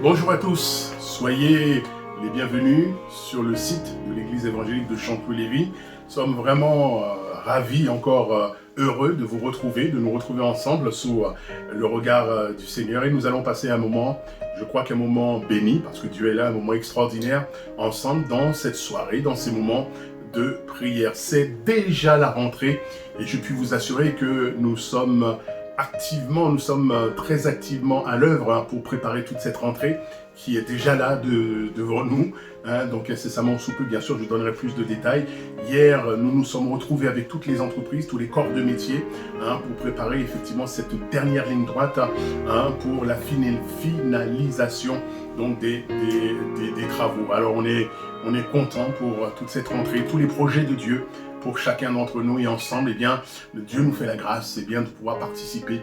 Bonjour à tous, soyez les bienvenus sur le site de l'église évangélique de Chanteloup-Lévis. Nous sommes vraiment ravis, encore heureux de vous retrouver, de nous retrouver ensemble sous le regard du Seigneur. Et nous allons passer un moment, je crois qu'un moment béni, parce que Dieu est là, un moment extraordinaire, ensemble dans cette soirée, dans ces moments de prière. C'est déjà la rentrée et je puis vous assurer que nous sommes très activement à l'œuvre pour préparer toute cette rentrée qui est déjà là devant nous. Donc incessamment sous peu, bien sûr, je vous donnerai plus de détails. Hier, nous nous sommes retrouvés avec toutes les entreprises, tous les corps de métier, pour préparer effectivement cette dernière ligne droite pour la finalisation donc, des travaux. Alors on est content pour toute cette rentrée, tous les projets de Dieu pour chacun d'entre nous, et ensemble, Dieu nous fait la grâce de pouvoir participer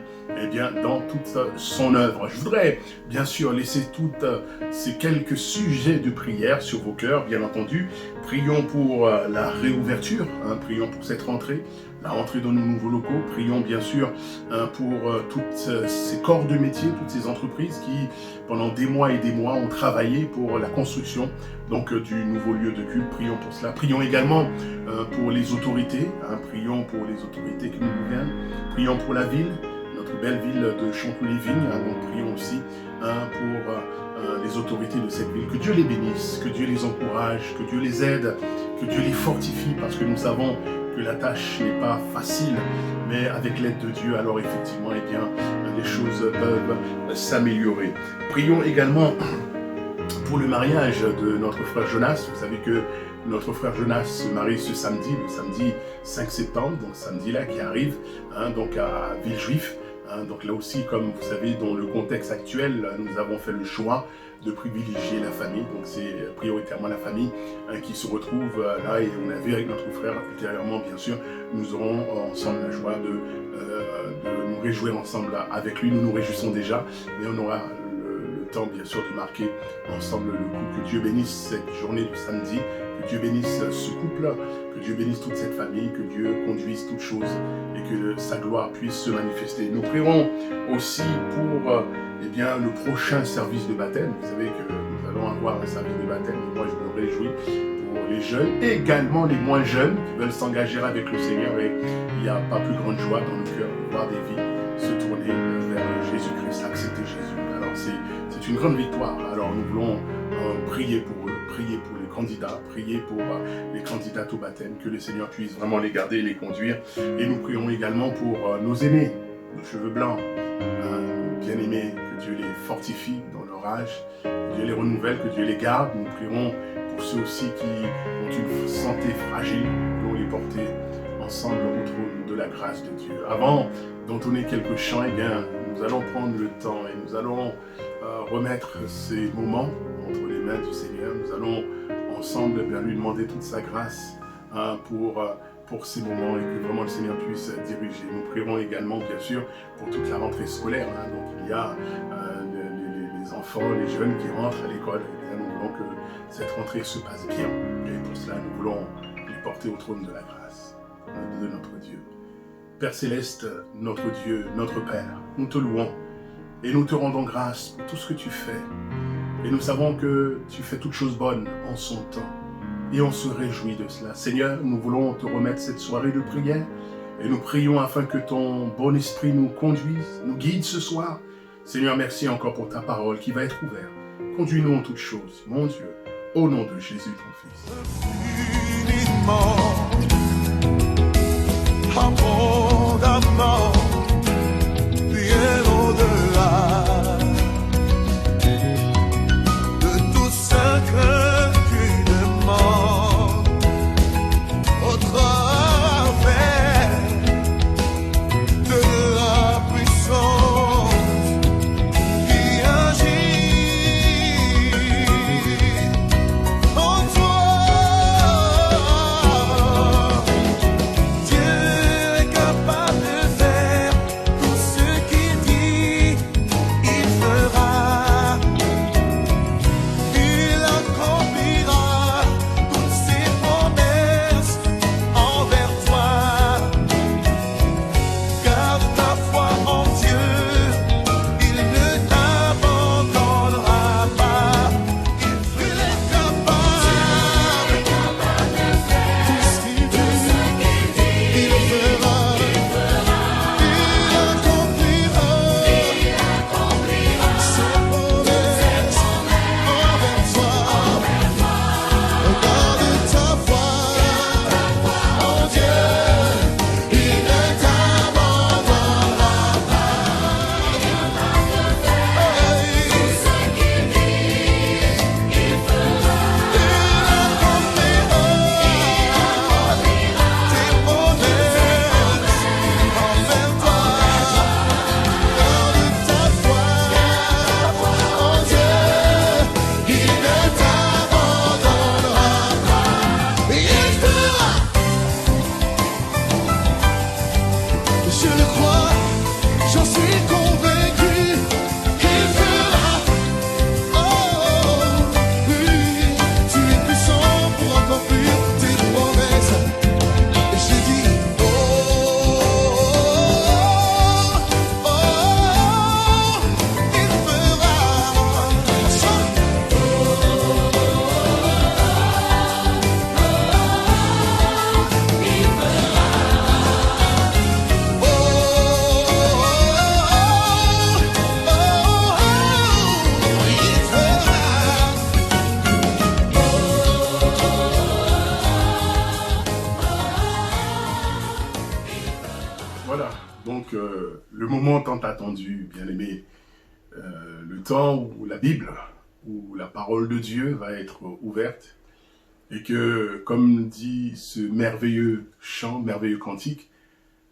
dans toute son œuvre. Je voudrais bien sûr laisser toutes ces quelques sujets de prière sur vos cœurs, bien entendu. Prions pour la réouverture, prions pour cette rentrée, la rentrée dans nos nouveaux locaux. Prions bien sûr pour toutes ces corps de métier, toutes ces entreprises qui, pendant des mois et des mois, ont travaillé pour la construction du nouveau lieu de culte. Prions pour cela. Prions également pour les autorités. Prions pour les autorités qui nous gouvernent. Prions pour la ville, notre belle ville de Chanteloup-Lévis. Donc prions aussi pour les autorités de cette ville. Que Dieu les bénisse, que Dieu les encourage, que Dieu les aide, que Dieu les fortifie, parce que nous savons que la tâche n'est pas facile, mais avec l'aide de Dieu, alors effectivement, les choses peuvent s'améliorer. Prions également pour le mariage de notre frère Jonas. Vous savez que notre frère Jonas se marie ce samedi, le samedi 5 septembre, donc samedi là qui arrive, donc à Villejuif. Donc là aussi, comme vous savez, dans le contexte actuel, nous avons fait le choix de privilégier la famille. Donc c'est prioritairement la famille qui se retrouve là, et on a vu avec notre frère ultérieurement, bien sûr, nous aurons ensemble la joie de nous réjouir ensemble avec lui. Nous nous réjouissons déjà, mais on aura le temps, bien sûr, de marquer ensemble le coup. Que Dieu bénisse cette journée du samedi, que Dieu bénisse ce couple, que Dieu bénisse toute cette famille, que Dieu conduise toutes choses et que sa gloire puisse se manifester. Nous prierons aussi pour le prochain service de baptême. Vous savez que nous allons avoir un service de baptême, et moi je me réjouis pour les jeunes, et également les moins jeunes qui veulent s'engager avec le Seigneur, et il n'y a pas plus grande joie dans nos cœurs de voir des vies se tourner vers Jésus-Christ, accepter Jésus. Alors c'est une grande victoire. Alors nous voulons prier pour eux, prier pour les candidats, prier pour les candidates au baptême, que le Seigneur puisse vraiment les garder et les conduire. Et nous prions également pour nos aînés, nos cheveux blancs, bien-aimés, que Dieu les fortifie dans leur âge, que Dieu les renouvelle, que Dieu les garde. Nous prierons pour ceux aussi qui ont une santé fragile, nous les porter ensemble au trône de la grâce de Dieu. Avant d'entonner quelques chants, nous allons prendre le temps et nous allons remettre ces moments entre les mains du Seigneur. Nous allons ensemble lui demander toute sa grâce pour ces moments, et que vraiment le Seigneur puisse diriger. Nous prierons également, bien sûr, pour toute la rentrée scolaire. Donc il y a les enfants, les jeunes qui rentrent à l'école. Nous voulons que cette rentrée se passe bien. Et pour cela, nous voulons les porter au trône de la grâce de notre Dieu. Père Céleste, notre Dieu, notre Père, nous te louons et nous te rendons grâce pour tout ce que tu fais. Et nous savons que tu fais toutes choses bonnes en son temps. Et on se réjouit de cela. Seigneur, nous voulons te remettre cette soirée de prière. Et nous prions afin que ton bon esprit nous conduise, nous guide ce soir. Seigneur, merci encore pour ta parole qui va être ouverte. Conduis-nous en toutes choses, mon Dieu, au nom de Jésus, ton Fils. Abondamment, bien au-delà de tout ce que tu demandes au travers de la puissance qui agit en toi. Dieu est capable de faire Le moment tant attendu, bien aimé, le temps où la Bible, où la parole de Dieu va être ouverte, et que, comme dit ce merveilleux chant, merveilleux cantique,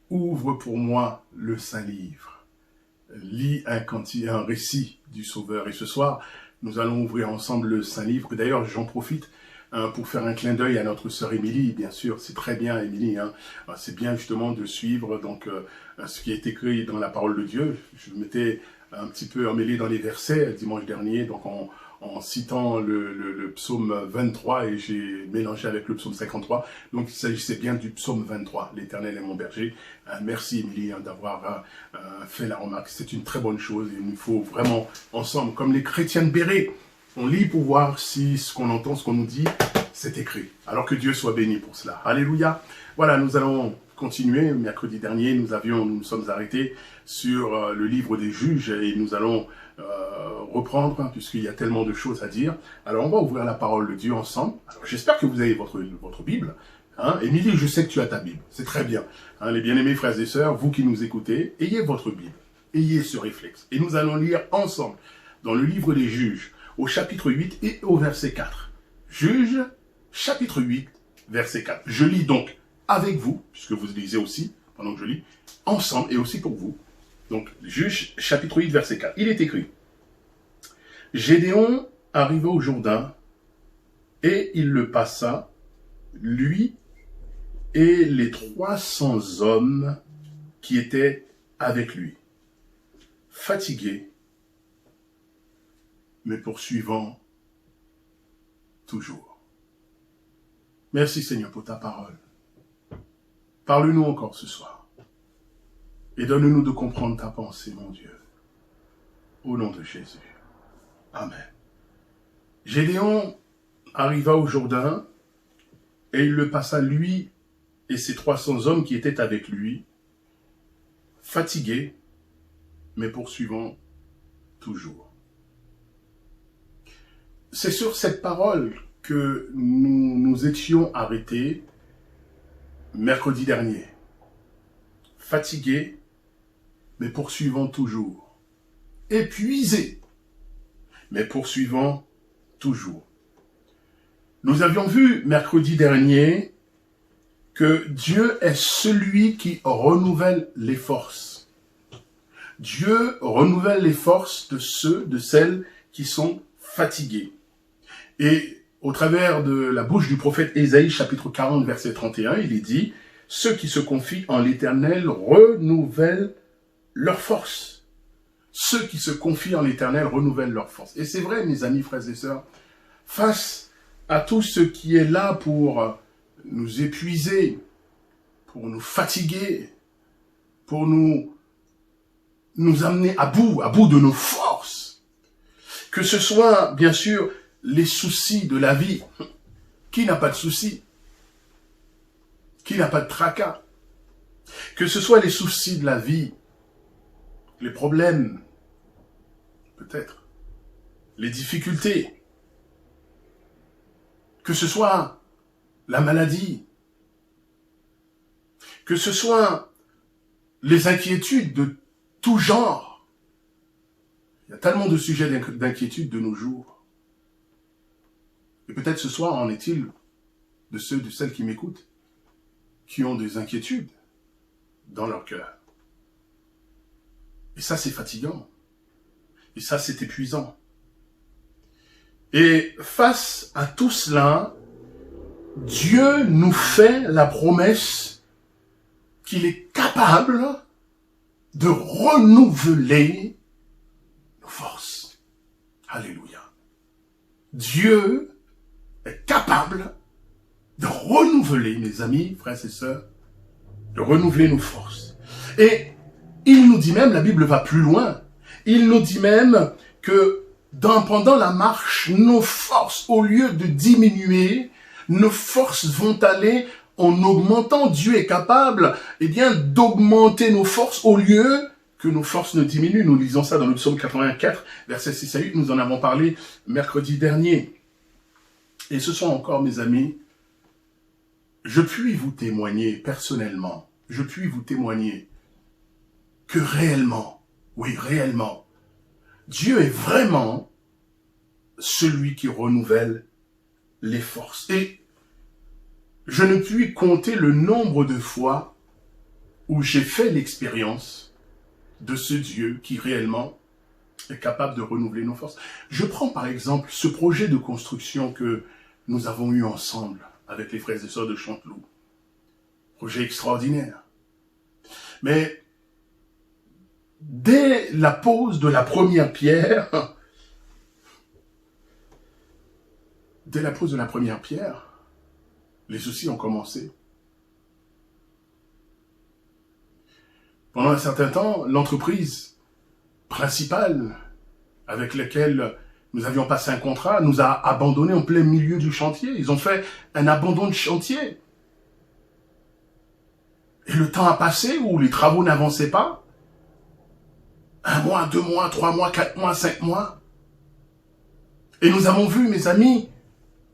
ouvre pour moi le Saint-Livre, lis un récit du Sauveur. Et ce soir, nous allons ouvrir ensemble le Saint-Livre. D'ailleurs, j'en profite pour faire un clin d'œil à notre sœur Émilie, bien sûr, c'est très bien Émilie, hein. C'est bien justement de suivre donc ce qui est écrit dans la parole de Dieu. Je m'étais un petit peu emmêlé dans les versets dimanche dernier, donc en citant le psaume 23 et j'ai mélangé avec le psaume 53. Donc il s'agissait bien du psaume 23, l'Éternel est mon berger. Merci Émilie d'avoir fait la remarque, c'est une très bonne chose et il nous faut vraiment ensemble, comme les chrétiens de Béret, on lit pour voir si ce qu'on entend, ce qu'on nous dit, c'est écrit. Alors que Dieu soit béni pour cela. Alléluia. Voilà, nous allons continuer. Mercredi dernier, nous nous sommes arrêtés sur le livre des juges et nous allons reprendre, hein, puisqu'il y a tellement de choses à dire. Alors, on va ouvrir la parole de Dieu ensemble. J'espère que vous avez votre Bible. Hein. Émilie, je sais que tu as ta Bible. C'est très bien. Hein, les bien-aimés frères et sœurs, vous qui nous écoutez, ayez votre Bible. Ayez ce réflexe. Et nous allons lire ensemble dans le livre des juges, au chapitre 8 et au verset 4. Juges, chapitre 8, verset 4. Je lis donc avec vous, puisque vous lisez aussi, pendant que je lis, ensemble et aussi pour vous. Donc, Juges, chapitre 8, verset 4. Il est écrit, « Gédéon arriva au Jourdain, et il le passa, lui et les 300 hommes qui étaient avec lui, fatigués, mais poursuivant toujours. » Merci Seigneur pour ta parole. Parle-nous encore ce soir. Et donne-nous de comprendre ta pensée, mon Dieu. Au nom de Jésus. Amen. Gédéon arriva au Jourdain, et il le passa lui et ses 300 hommes qui étaient avec lui, fatigués, mais poursuivant toujours. C'est sur cette parole que nous nous étions arrêtés mercredi dernier. Fatigués, mais poursuivant toujours. Épuisés, mais poursuivant toujours. Nous avions vu mercredi dernier que Dieu est celui qui renouvelle les forces. Dieu renouvelle les forces de celles qui sont fatiguées. Et au travers de la bouche du prophète Ésaïe, chapitre 40, verset 31, il est dit « Ceux qui se confient en l'Éternel renouvellent leurs forces. » Ceux qui se confient en l'Éternel renouvellent leurs forces. Et c'est vrai, mes amis, frères et sœurs, face à tout ce qui est là pour nous épuiser, pour nous fatiguer, pour nous amener à bout de nos forces, que ce soit, bien sûr, les soucis de la vie. Qui n'a pas de soucis? Qui n'a pas de tracas? Que ce soit les soucis de la vie, les problèmes, peut-être, les difficultés, que ce soit la maladie, que ce soit les inquiétudes de tout genre. Il y a tellement de sujets d'inquiétude de nos jours. Et peut-être ce soir, en est-il de ceux, de celles qui m'écoutent, qui ont des inquiétudes dans leur cœur. Et ça, c'est fatigant. Et ça, c'est épuisant. Et face à tout cela, Dieu nous fait la promesse qu'il est capable de renouveler nos forces. Alléluia. Dieu est capable de renouveler, mes amis, frères et sœurs, de renouveler nos forces. Et il nous dit même, la Bible va plus loin, il nous dit même que pendant la marche, nos forces, au lieu de diminuer, nos forces vont aller en augmentant. Dieu est capable, eh bien, d'augmenter nos forces au lieu que nos forces ne diminuent. Nous lisons ça dans le psaume 84, versets 6 à 8. Nous en avons parlé mercredi dernier. Et ce soir encore, mes amis, je puis vous témoigner personnellement, je puis vous témoigner que réellement, oui, réellement, Dieu est vraiment celui qui renouvelle les forces. Et je ne puis compter le nombre de fois où j'ai fait l'expérience de ce Dieu qui réellement est capable de renouveler nos forces. Je prends par exemple ce projet de construction que nous avons eu ensemble avec les frères et sœurs de Chanteloup. Projet extraordinaire. Mais dès la pose de la première pierre, les soucis ont commencé. Pendant un certain temps, l'entreprise principale avec laquelle nous avions passé un contrat nous a abandonnés en plein milieu du chantier. Ils ont fait un abandon de chantier. Et le temps a passé où les travaux n'avançaient pas. 1 mois, 2 mois, 3 mois, 4 mois, 5 mois. Et nous avons vu, mes amis,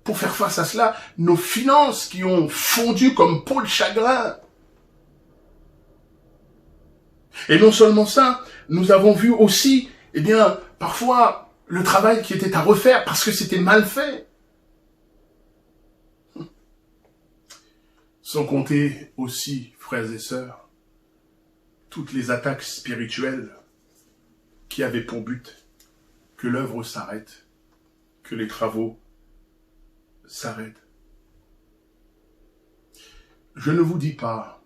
pour faire face à cela, nos finances qui ont fondu comme peau de chagrin. Et non seulement ça, nous avons vu aussi, eh bien, parfois, le travail qui était à refaire parce que c'était mal fait. Sans compter aussi, frères et sœurs, toutes les attaques spirituelles qui avaient pour but que l'œuvre s'arrête, que les travaux s'arrêtent. Je ne vous dis pas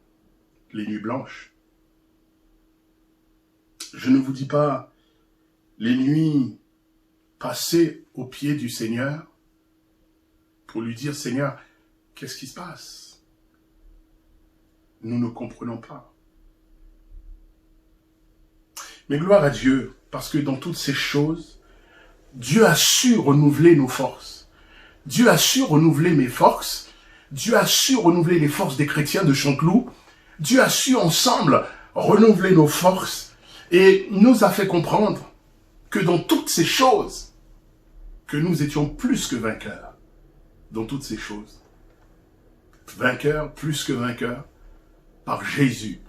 les nuits blanches. Je ne vous dis pas les nuits passées au pied du Seigneur pour lui dire, Seigneur, qu'est-ce qui se passe? Nous ne comprenons pas. Mais gloire à Dieu, parce que dans toutes ces choses, Dieu a su renouveler nos forces. Dieu a su renouveler mes forces. Dieu a su renouveler les forces des chrétiens de Chanteloup. Dieu a su ensemble renouveler nos forces et nous a fait comprendre que dans toutes ces choses, que nous étions plus que vainqueurs. Dans toutes ces choses. Vainqueurs, plus que vainqueurs, par Jésus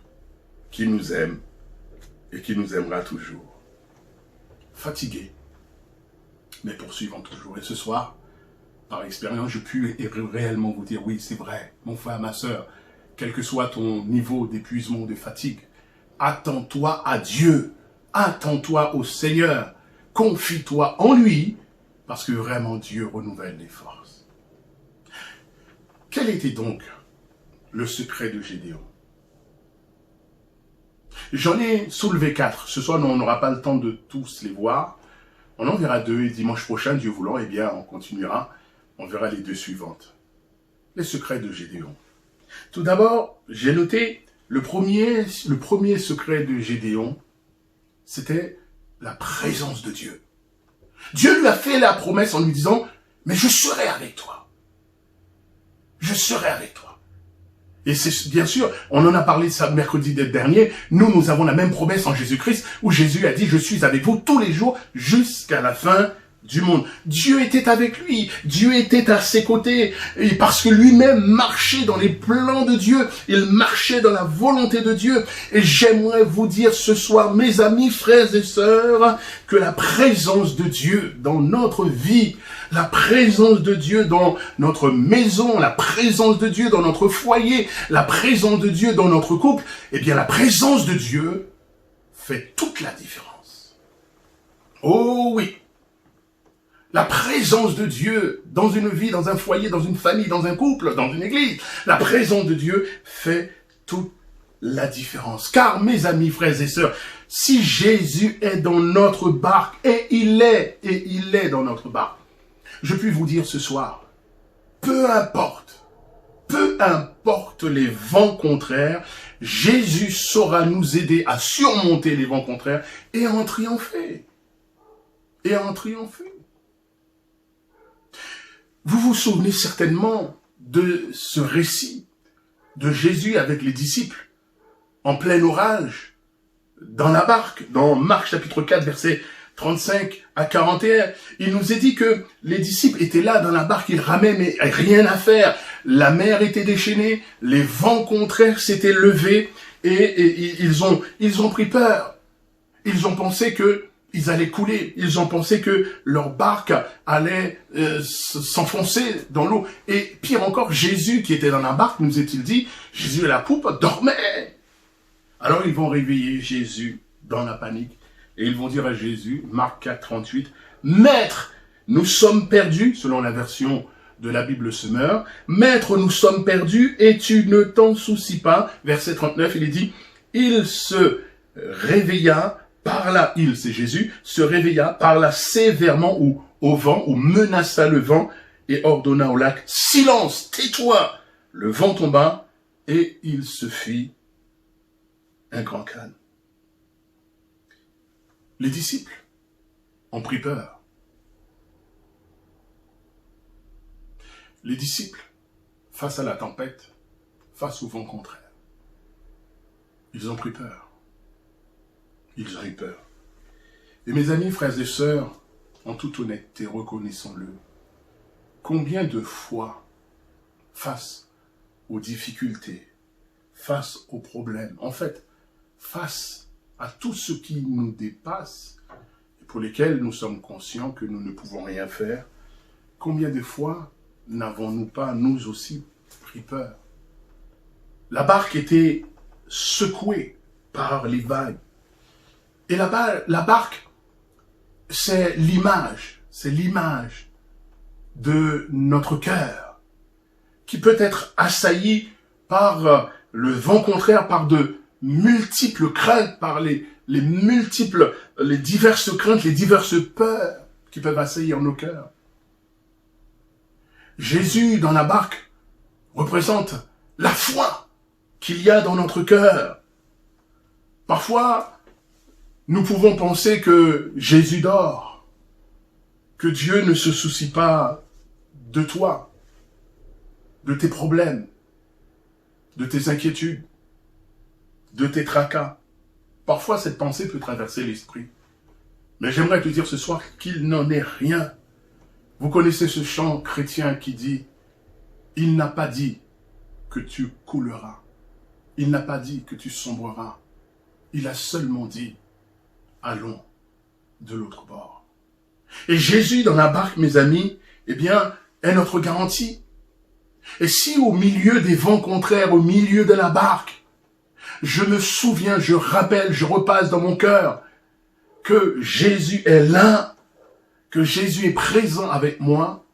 qui nous aime et qui nous aimera toujours. Fatigués, mais poursuivant toujours. Et ce soir, par expérience, je puis réellement vous dire, oui, c'est vrai, mon frère, ma sœur, quel que soit ton niveau d'épuisement ou de fatigue, attends-toi à Dieu, attends-toi au Seigneur, confie-toi en lui, parce que vraiment Dieu renouvelle les forces. Quel était donc le secret de Gédéon? J'en ai soulevé 4. Ce soir, on n'aura pas le temps de tous les voir. On en verra 2 et dimanche prochain, Dieu voulant, eh bien, on continuera. On verra les 2 suivantes. Les secrets de Gédéon. Tout d'abord, j'ai noté le premier secret de Gédéon, c'était la présence de Dieu. Dieu lui a fait la promesse en lui disant, mais je serai avec toi. Je serai avec toi. Et c'est bien sûr, on en a parlé ça mercredi dernier, nous avons la même promesse en Jésus-Christ, où Jésus a dit, je suis avec vous tous les jours jusqu'à la fin du monde. Dieu était avec lui, Dieu était à ses côtés, et parce que lui-même marchait dans les plans de Dieu, il marchait dans la volonté de Dieu. Et j'aimerais vous dire ce soir, mes amis, frères et sœurs, que la présence de Dieu dans notre vie, la présence de Dieu dans notre maison, la présence de Dieu dans notre foyer, la présence de Dieu dans notre couple, eh bien la présence de Dieu fait toute la différence. Oh oui! La présence de Dieu dans une vie, dans un foyer, dans une famille, dans un couple, dans une église, la présence de Dieu fait toute la différence. Car mes amis, frères et sœurs, si Jésus est dans notre barque, et il est dans notre barque, je puis vous dire ce soir, peu importe les vents contraires, Jésus saura nous aider à surmonter les vents contraires et à en triompher. Vous vous souvenez certainement de ce récit de Jésus avec les disciples en plein orage dans la barque, dans Marc chapitre 4 versets 35 à 41. Il nous est dit que les disciples étaient là dans la barque, ils ramaient mais rien à faire. La mer était déchaînée, les vents contraires s'étaient levés et ils ont pris peur. Ils ont pensé que ils allaient couler. Ils ont pensé que leur barque allait s'enfoncer dans l'eau. Et pire encore, Jésus qui était dans la barque, nous est-il dit, Jésus à la poupe dormait. Alors ils vont réveiller Jésus dans la panique. Et ils vont dire à Jésus, Marc 4, 38, « Maître, nous sommes perdus, selon la version de la Bible Semeur. Maître, nous sommes perdus et tu ne t'en soucies pas. » Verset 39, il est dit, « Il se réveilla, parla, il, c'est Jésus, se réveilla, parla sévèrement au vent, ou menaça le vent, et ordonna au lac, « Silence, tais-toi !» Le vent tomba, et il se fit un grand calme. Les disciples ont pris peur. Les disciples, face à la tempête, face au vent contraire, ils ont pris peur. Ils ont eu peur. Et mes amis, frères et sœurs, en toute honnêteté, reconnaissons-le, combien de fois, face aux difficultés, face aux problèmes, en fait, face à tout ce qui nous dépasse, et pour lesquels nous sommes conscients que nous ne pouvons rien faire, combien de fois n'avons-nous pas, nous aussi, pris peur? La barque était secouée par les vagues. Et la barque, c'est l'image de notre cœur, qui peut être assailli par le vent contraire, par de multiples craintes, par les diverses craintes, les diverses peurs qui peuvent assaillir nos cœurs. Jésus, dans la barque, représente la foi qu'il y a dans notre cœur. Parfois, nous pouvons penser que Jésus dort, que Dieu ne se soucie pas de toi, de tes problèmes, de tes inquiétudes, de tes tracas. Parfois, cette pensée peut traverser l'esprit. Mais j'aimerais te dire ce soir qu'il n'en est rien. Vous connaissez ce chant chrétien qui dit « Il n'a pas dit que tu couleras. Il n'a pas dit que tu sombreras. Il a seulement dit « Allons de l'autre bord. » Et Jésus dans la barque, mes amis, eh bien, est notre garantie. Et si au milieu des vents contraires, au milieu de la barque, je me souviens, je rappelle, je repasse dans mon cœur que Jésus est là, que Jésus est présent avec moi,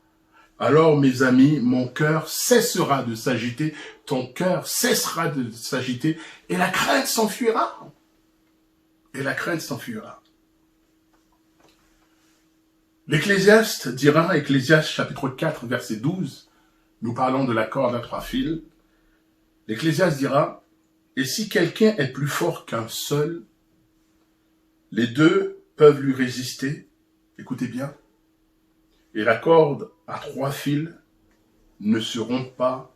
alors mes amis, mon cœur cessera de s'agiter, ton cœur cessera de s'agiter, et la crainte s'enfuira. Et la crainte s'enfuira. L'Ecclésiaste dira, Ecclésiaste chapitre 4, verset 12, nous parlons de la corde à 3 fils, l'Ecclésiaste dira, « Et si quelqu'un est plus fort qu'un seul, les deux peuvent lui résister. » Écoutez bien. Et la corde à 3 fils ne se rompt pas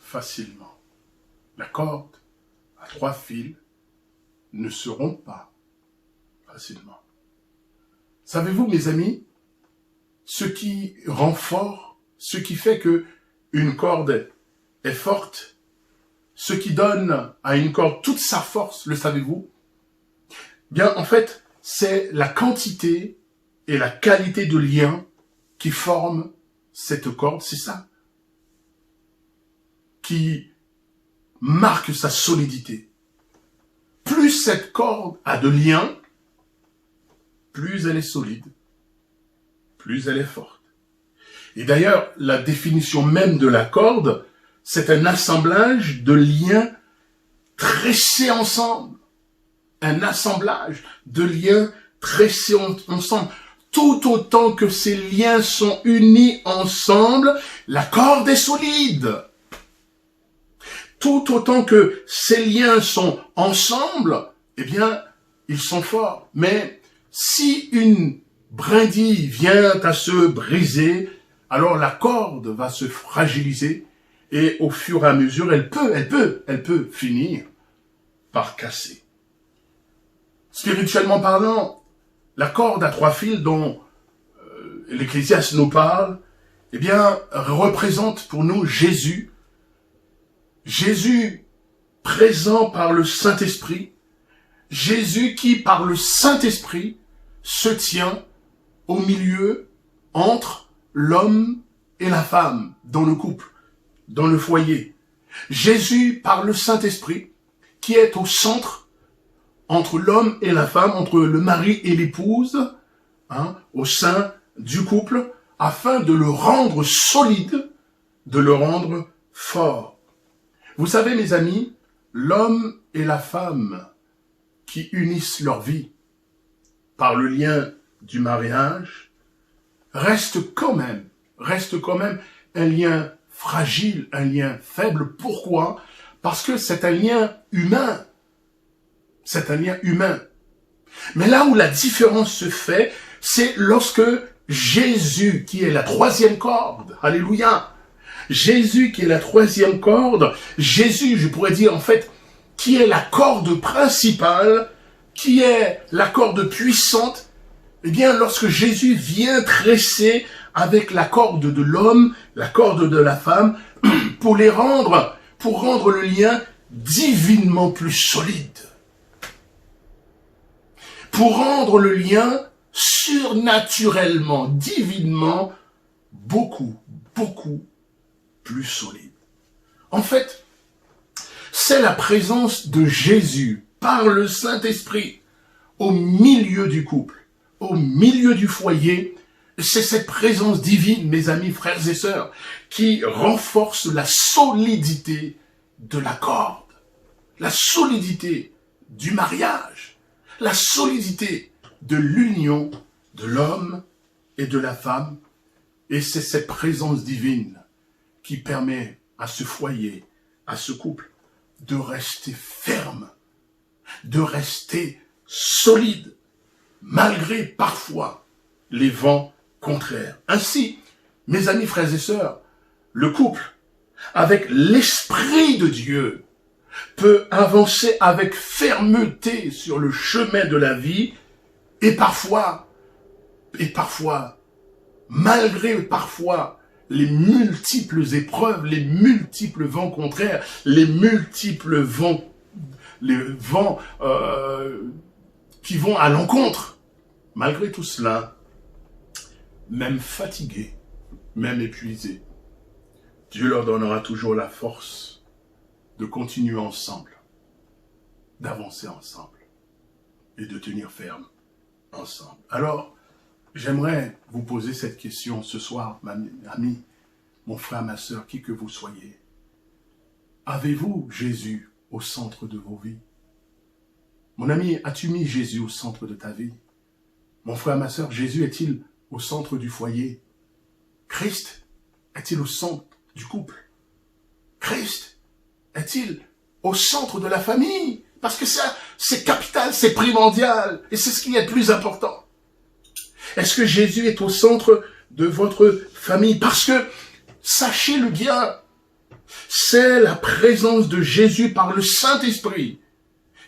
facilement. La corde à 3 fils ne se rompt pas facilement. Savez-vous, mes amis, ce qui rend fort, ce qui fait que une corde est forte, ce qui donne à une corde toute sa force, le savez-vous? Bien, en fait, c'est la quantité et la qualité de lien qui forment cette corde, c'est ça, qui marque sa solidité. Plus cette corde a de liens, plus elle est solide, plus elle est forte. Et d'ailleurs, la définition même de la corde, c'est un assemblage de liens tressés ensemble. Un assemblage de liens tressés ensemble. Tout autant que ces liens sont unis ensemble, la corde est solide. Tout autant que ces liens sont ensemble, eh bien, ils sont forts. Mais si une brindille vient à se briser, alors la corde va se fragiliser et au fur et à mesure, elle peut finir par casser. Spirituellement parlant, la corde à 3 fils dont l'Ecclésiaste nous parle, eh bien, représente pour nous Jésus. Jésus présent par le Saint-Esprit, Jésus qui, par le Saint-Esprit, se tient au milieu entre l'homme et la femme, dans le couple, dans le foyer. Jésus, par le Saint-Esprit, qui est au centre entre l'homme et la femme, entre le mari et l'épouse, au sein du couple, afin de le rendre solide, de le rendre fort. Vous savez, mes amis, l'homme et la femme qui unissent leur vie par le lien du mariage reste quand même un lien fragile, un lien faible. Pourquoi? Parce que c'est un lien humain. C'est un lien humain. Mais là où la différence se fait, c'est lorsque Jésus, qui est la troisième corde, alléluia, Jésus qui est la troisième corde, Jésus, je pourrais dire en fait, qui est la corde principale, qui est la corde puissante, eh bien, lorsque Jésus vient tresser avec la corde de l'homme, la corde de la femme, pour rendre le lien divinement plus solide. Pour rendre le lien surnaturellement, divinement, beaucoup plus solide. En fait, c'est la présence de Jésus par le Saint-Esprit au milieu du couple, au milieu du foyer. C'est cette présence divine, mes amis, frères et sœurs, qui renforce la solidité de la corde, la solidité du mariage, la solidité de l'union de l'homme et de la femme. Et c'est cette présence divine qui permet à ce foyer, à ce couple, de rester ferme, de rester solide, malgré parfois les vents contraires. Ainsi, mes amis, frères et sœurs, le couple, avec l'Esprit de Dieu, peut avancer avec fermeté sur le chemin de la vie et parfois, malgré parfois les multiples épreuves, les multiples vents contraires, les vents qui vont à l'encontre. Malgré tout cela, même fatigués, même épuisés, Dieu leur donnera toujours la force de continuer ensemble, d'avancer ensemble et de tenir ferme ensemble. Alors, j'aimerais vous poser cette question ce soir, ma amie, mon frère, ma sœur, qui que vous soyez. Avez-vous Jésus au centre de vos vies? Mon ami, as-tu mis Jésus au centre de ta vie? Mon frère, ma sœur, Jésus est-il au centre du foyer? Christ est-il au centre du couple? Christ est-il au centre de la famille? Parce que ça, c'est capital, c'est primordial, et c'est ce qui est le plus important. Est-ce que Jésus est au centre de votre famille? Parce que, sachez-le bien, c'est la présence de Jésus par le Saint-Esprit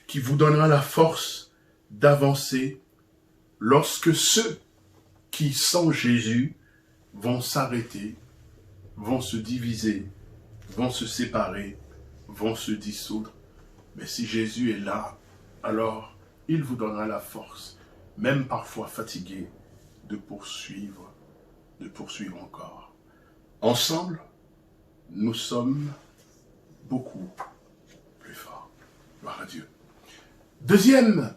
qui vous donnera la force d'avancer lorsque ceux qui, sans Jésus, vont s'arrêter, vont se diviser, vont se séparer, vont se dissoudre. Mais si Jésus est là, alors il vous donnera la force, même parfois fatigué, de poursuivre encore. Ensemble, nous sommes beaucoup plus forts. Gloire à Dieu. Deuxième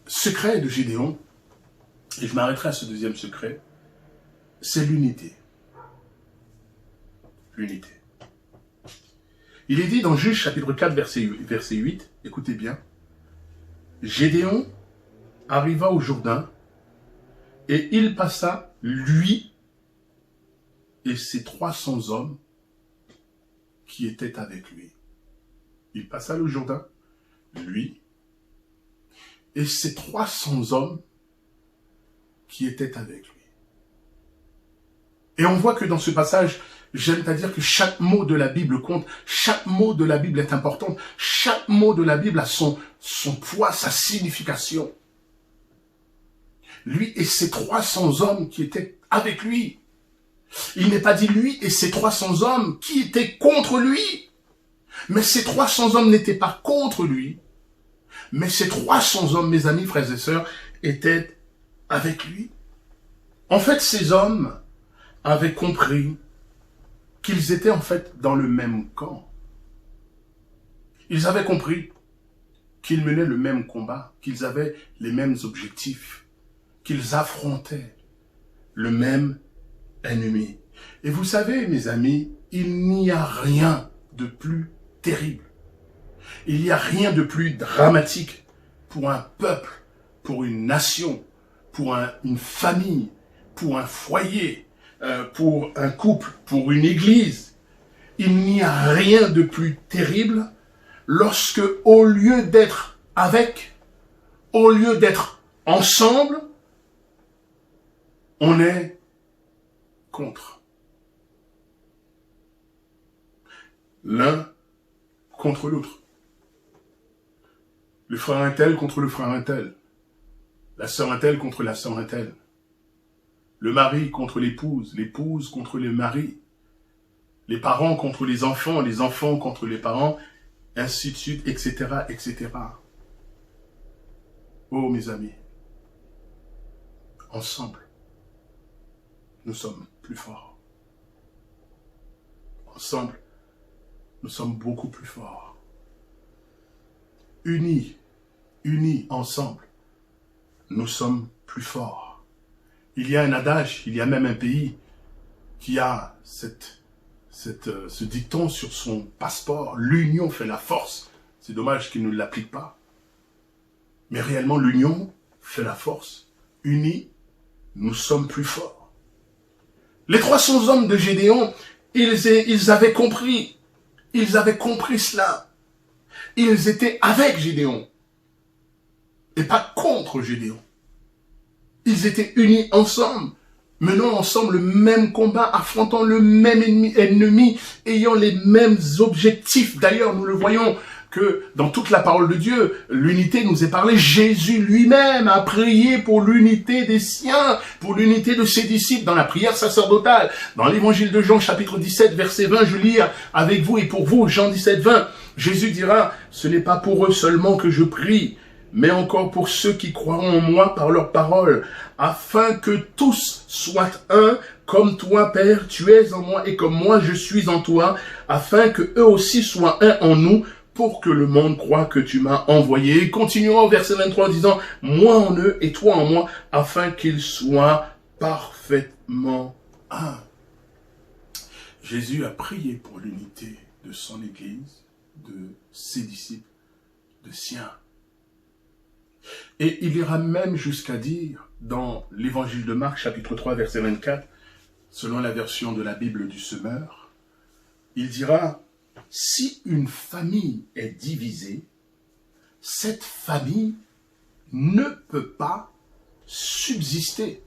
secret de Gédéon, et je m'arrêterai à ce deuxième secret, c'est l'unité. L'unité. Il est dit dans Juge chapitre 4, verset 8, écoutez bien, Gédéon arriva au Jourdain, et il passa, lui et ses 300 hommes qui étaient avec lui. Il passa le Jourdain, lui et ses 300 hommes qui étaient avec lui. Et on voit que dans ce passage, j'aime à dire que chaque mot de la Bible compte, chaque mot de la Bible est important, chaque mot de la Bible a son poids, sa signification. Lui et ses 300 hommes qui étaient avec lui. Il n'est pas dit lui et ses 300 hommes qui étaient contre lui. Mais ces 300 hommes n'étaient pas contre lui, mais ces 300 hommes, mes amis, frères et sœurs, étaient avec lui. En fait, ces hommes avaient compris qu'ils étaient en fait dans le même camp. Ils avaient compris qu'ils menaient le même combat, qu'ils avaient les mêmes objectifs, qu'ils affrontaient le même ennemi. Et vous savez, mes amis, il n'y a rien de plus terrible. Il n'y a rien de plus dramatique pour un peuple, pour une nation, pour une famille, pour un foyer, pour un couple, pour une église. Il n'y a rien de plus terrible lorsque, au lieu d'être avec, au lieu d'être ensemble, on est contre. L'un contre l'autre. Le frère un tel contre le frère un tel. La sœur un tel contre la sœur un tel. Le mari contre l'épouse, l'épouse contre le mari. Les parents contre les enfants contre les parents, ainsi de suite, etc., etc. Oh, mes amis, ensemble, nous sommes plus forts. Ensemble, nous sommes beaucoup plus forts. Unis, ensemble, nous sommes plus forts. Il y a un adage, il y a même un pays qui a ce dicton sur son passeport, l'union fait la force. C'est dommage qu'il ne l'applique pas. Mais réellement, l'union fait la force. Unis, nous sommes plus forts. Les 300 hommes de Gédéon, ils avaient compris cela. Ils étaient avec Gédéon et pas contre Gédéon. Ils étaient unis ensemble, menant ensemble le même combat, affrontant le même ennemi, ayant les mêmes objectifs. D'ailleurs, nous le voyons que dans toute la parole de Dieu, l'unité nous est parlée. Jésus lui-même a prié pour l'unité des siens, pour l'unité de ses disciples dans la prière sacerdotale. Dans l'évangile de Jean, chapitre 17, verset 20, je lis avec vous et pour vous, Jean 17, 20, Jésus dira, ce n'est pas pour eux seulement que je prie, mais encore pour ceux qui croiront en moi par leur parole, afin que tous soient un, comme toi, Père, tu es en moi et comme moi je suis en toi, afin que eux aussi soient un en nous, pour que le monde croie que tu m'as envoyé. Et continuons au verset 23 en disant, moi en eux et toi en moi, afin qu'ils soient parfaitement un. Jésus a prié pour l'unité de son Église, de ses disciples, de siens. Et il ira même jusqu'à dire, dans l'évangile de Marc, chapitre 3, verset 24, selon la version de la Bible du Semeur, il dira, si une famille est divisée, cette famille ne peut pas subsister.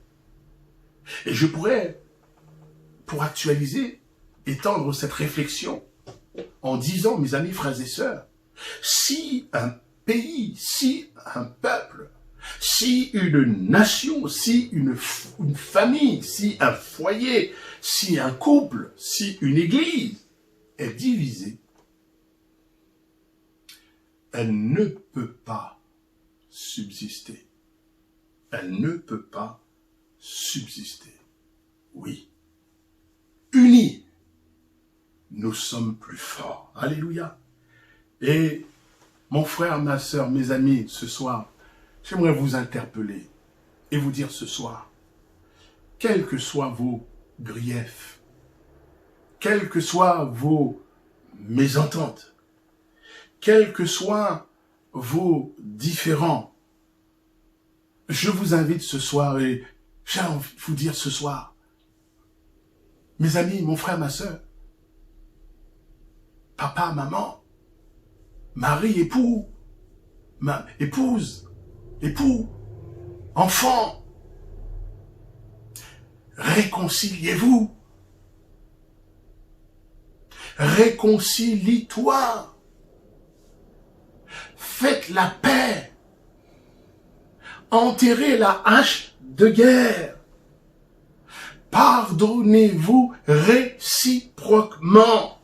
Et je pourrais, pour actualiser, étendre cette réflexion en disant, mes amis, frères et sœurs, si un pays, si un peuple, si une nation, si une famille, si un foyer, si un couple, si une église est divisée, elle ne peut pas subsister. Elle ne peut pas subsister. Oui. Unis, nous sommes plus forts. Alléluia. Et mon frère, ma sœur, mes amis, ce soir, j'aimerais vous interpeller et vous dire ce soir, quels que soient vos griefs, quelles que soient vos mésententes, quels que soient vos différends, je vous invite ce soir et j'ai envie de vous dire ce soir, mes amis, mon frère, ma sœur, papa, maman, mari, époux, épouse, époux, enfant, réconciliez-vous. Réconcilie-toi. Faites la paix. Enterrez la hache de guerre. Pardonnez-vous réciproquement.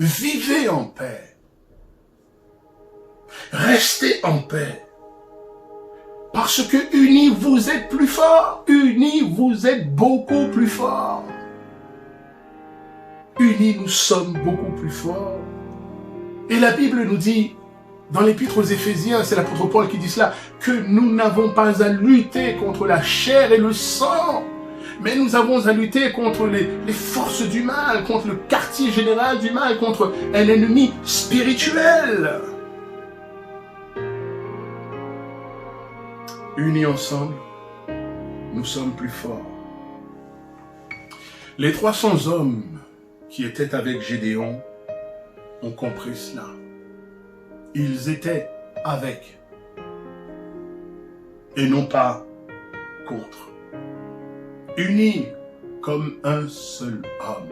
Vivez en paix. Restez en paix. Parce que unis, vous êtes plus forts. Unis, vous êtes beaucoup plus forts. Unis, nous sommes beaucoup plus forts. Et la Bible nous dit, dans l'Épître aux Éphésiens, c'est l'apôtre Paul qui dit cela, que nous n'avons pas à lutter contre la chair et le sang, mais nous avons à lutter contre les forces du mal, contre le quartier général du mal, contre un ennemi spirituel. Unis ensemble, nous sommes plus forts. Les 300 hommes qui étaient avec Gédéon ont compris cela. Ils étaient avec et non pas contre. Unis comme un seul homme.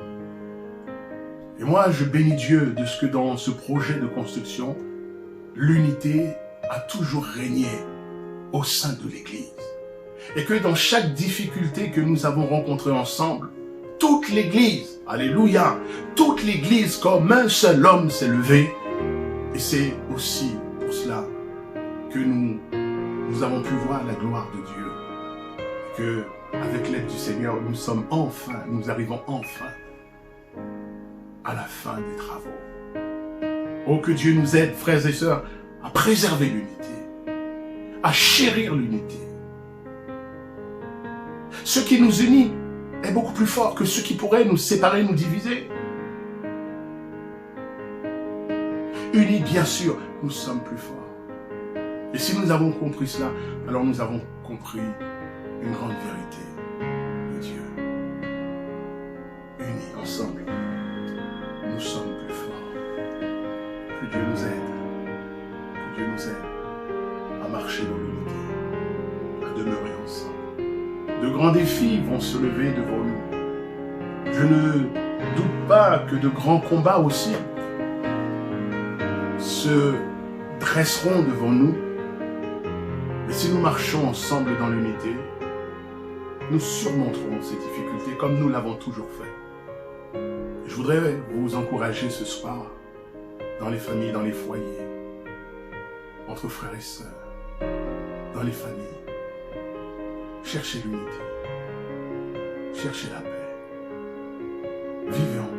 Et moi, je bénis Dieu de ce que dans ce projet de construction, l'unité a toujours régné au sein de l'Église. Et que dans chaque difficulté que nous avons rencontrée ensemble, toute l'Église, alléluia, toute l'Église comme un seul homme s'est levée. Et c'est aussi pour cela que nous avons pu voir la gloire de Dieu. Que avec l'aide du Seigneur, nous arrivons enfin à la fin des travaux. Oh, que Dieu nous aide, frères et sœurs, à préserver l'unité, à chérir l'unité. Ce qui nous unit est beaucoup plus fort que ce qui pourrait nous séparer, nous diviser. Unis, bien sûr, nous sommes plus forts. Et si nous avons compris cela, alors nous avons compris une grande vérité de Dieu. Unis ensemble, nous sommes plus forts. Que Dieu nous aide. Que Dieu nous aide à marcher dans l'unité, à demeurer ensemble. De grands défis vont se lever devant nous. Je ne doute pas que de grands combats aussi se dresseront devant nous. Mais si nous marchons ensemble dans l'unité, nous surmonterons ces difficultés comme nous l'avons toujours fait. Je voudrais vous encourager ce soir, dans les familles, dans les foyers, entre frères et sœurs, dans les familles. Cherchez l'unité, cherchez la paix, vivez en paix.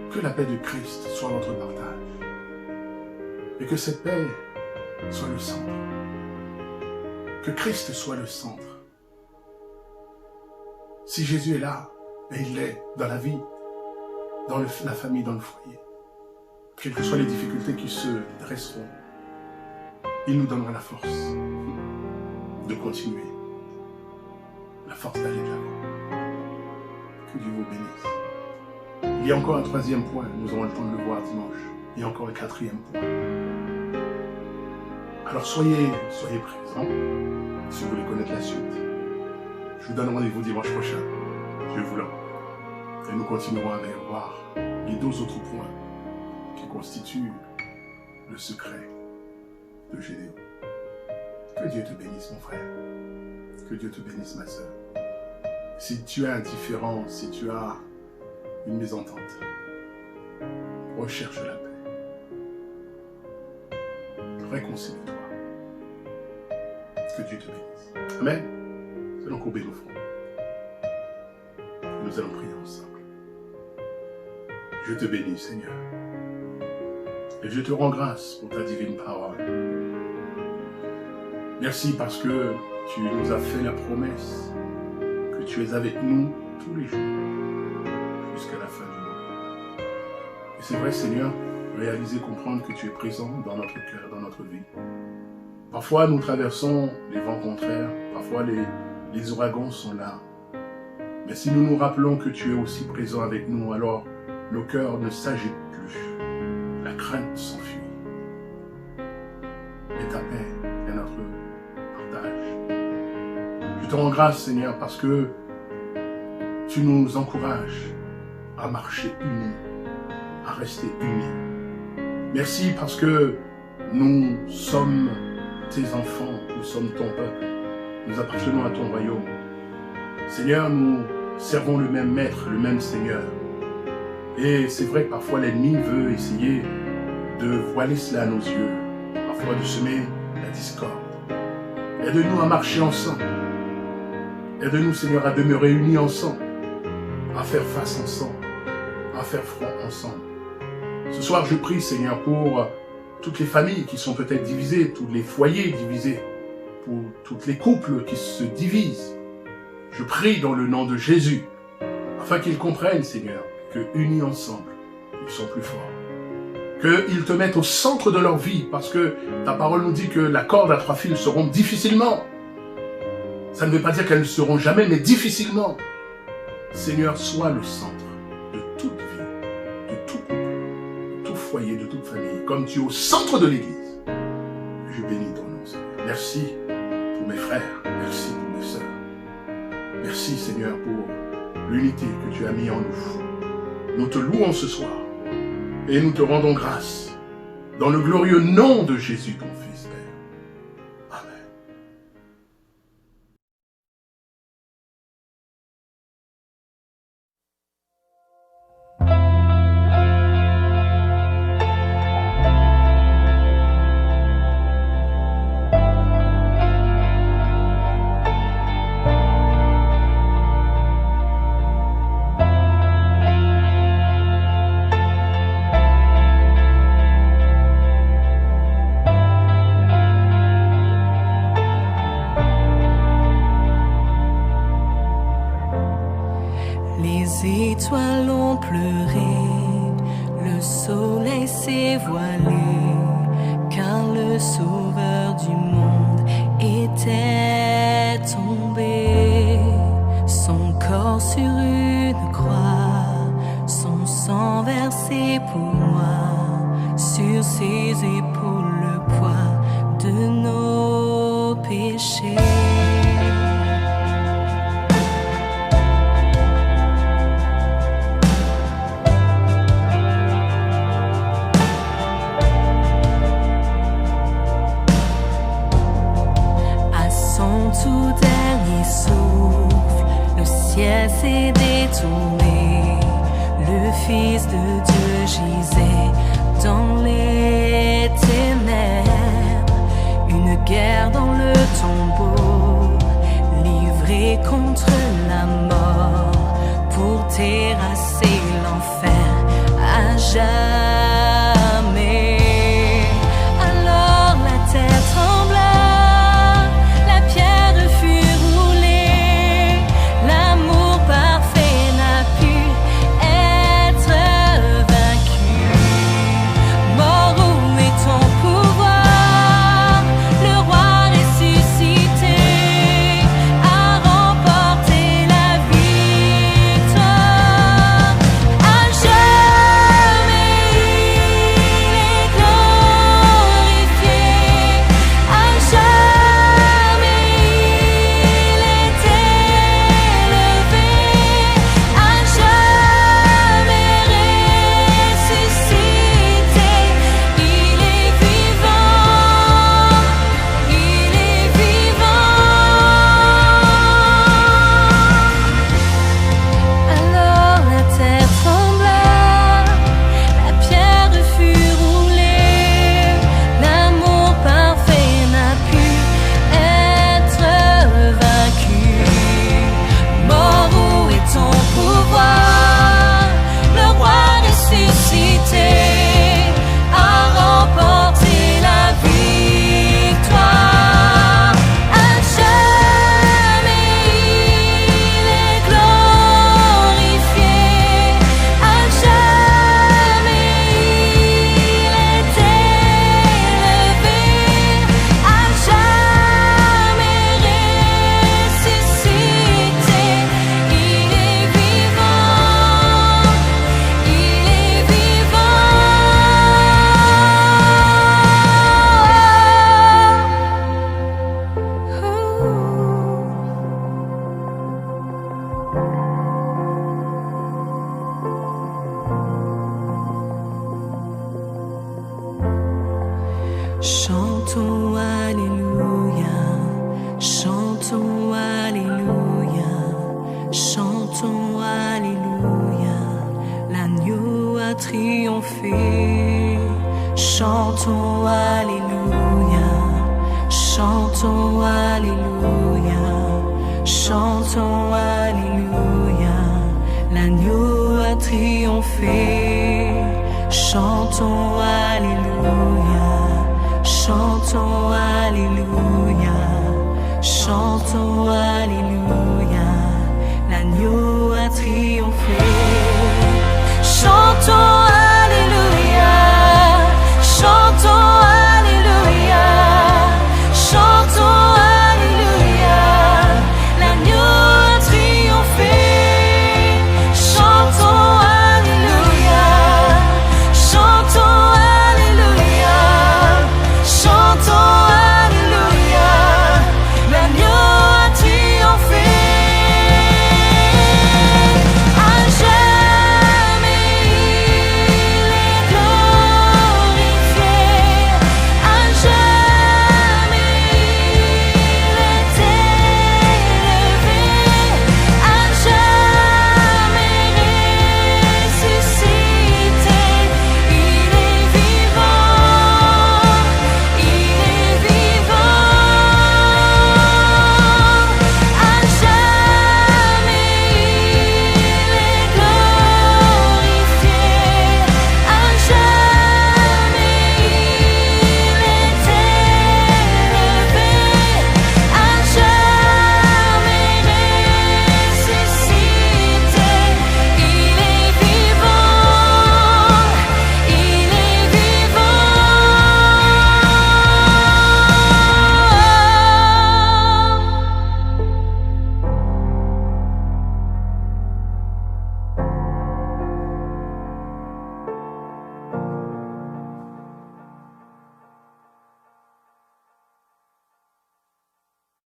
Que la paix de Christ soit votre partage et que cette paix soit le centre. Que Christ soit le centre. Si Jésus est là, et il l'est dans la vie, dans la famille, dans le foyer, quelles que soient les difficultés qui se dresseront, il nous donnera la force de continuer, la force d'aller de l'avant. Que Dieu vous bénisse. Il y a encore un troisième point, nous aurons le temps de le voir dimanche. Il y a encore un quatrième point. Alors soyez présents, si vous voulez connaître la suite. Je vous donne rendez-vous dimanche prochain, Dieu voulant. Et nous continuerons à voir les 2 autres points qui constituent le secret de Gédéon. Que Dieu te bénisse, mon frère. Que Dieu te bénisse, ma sœur. Si tu as un différend, si tu as une mésentente, recherche la paix. Réconcilie-toi. Que Dieu te bénisse. Amen. Nous allons courber nos fronts. Et nous allons prier ensemble. Je te bénis, Seigneur. Et je te rends grâce pour ta divine parole. Merci parce que tu nous as fait la promesse que tu es avec nous tous les jours, jusqu'à la fin du monde. Et c'est vrai, Seigneur, réaliser, comprendre que tu es présent dans notre cœur, dans notre vie. Parfois, nous traversons les vents contraires, parfois les ouragans sont là. Mais si nous nous rappelons que tu es aussi présent avec nous, alors nos cœurs ne s'agitent plus, la crainte s'enfuit. Et ta paix est notre partage. Je te rends grâce, Seigneur, parce que tu nous encourages à marcher unis, à rester unis. Merci parce que nous sommes tes enfants, nous sommes ton peuple, nous appartenons à ton royaume. Seigneur, nous servons le même Maître, le même Seigneur. Et c'est vrai que parfois l'ennemi veut essayer de voiler cela à nos yeux, parfois de semer la discorde. Aide-nous à marcher ensemble. Aide-nous, Seigneur, à demeurer unis ensemble, à faire face ensemble, à faire front ensemble. Ce soir, je prie, Seigneur, pour toutes les familles qui sont peut-être divisées, tous les foyers divisés, pour toutes les couples qui se divisent. Je prie dans le nom de Jésus, afin qu'ils comprennent, Seigneur, que unis ensemble, ils sont plus forts. Qu'ils te mettent au centre de leur vie, parce que ta parole nous dit que la corde à 3 fils se rompt difficilement. Ça ne veut pas dire qu'elles ne seront jamais, mais difficilement. Seigneur, sois le centre de toute vie, de tout couple, de tout foyer, de toute famille, comme tu es au centre de l'Église. Je bénis ton nom, Seigneur. Merci pour mes frères, merci pour mes sœurs. Merci, Seigneur, pour l'unité que tu as mis en nous. Nous te louons ce soir et nous te rendons grâce dans le glorieux nom de Jésus, ton Fils, Père. Amen. Les étoiles ont pleuré, le soleil s'est voilé, car le sauveur du monde était tombé. Son corps sur une croix, son sang versé pour moi, sur ses épaules le poids de nos péchés. Tout dernier souffle, le ciel s'est détourné, le Fils de Dieu gisait dans les ténèbres, une guerre dans le tombeau, livrée contre la mort, pour terrasser l'enfer à jamais. Alors la terre trembla, à jamais. triomphé. Chantons Alléluia, chantons Alléluia, chantons Alléluia. L'agneau a triomphé. Chantons Alléluia, chantons Alléluia, chantons Alléluia. L'agneau a triomphé. Chantons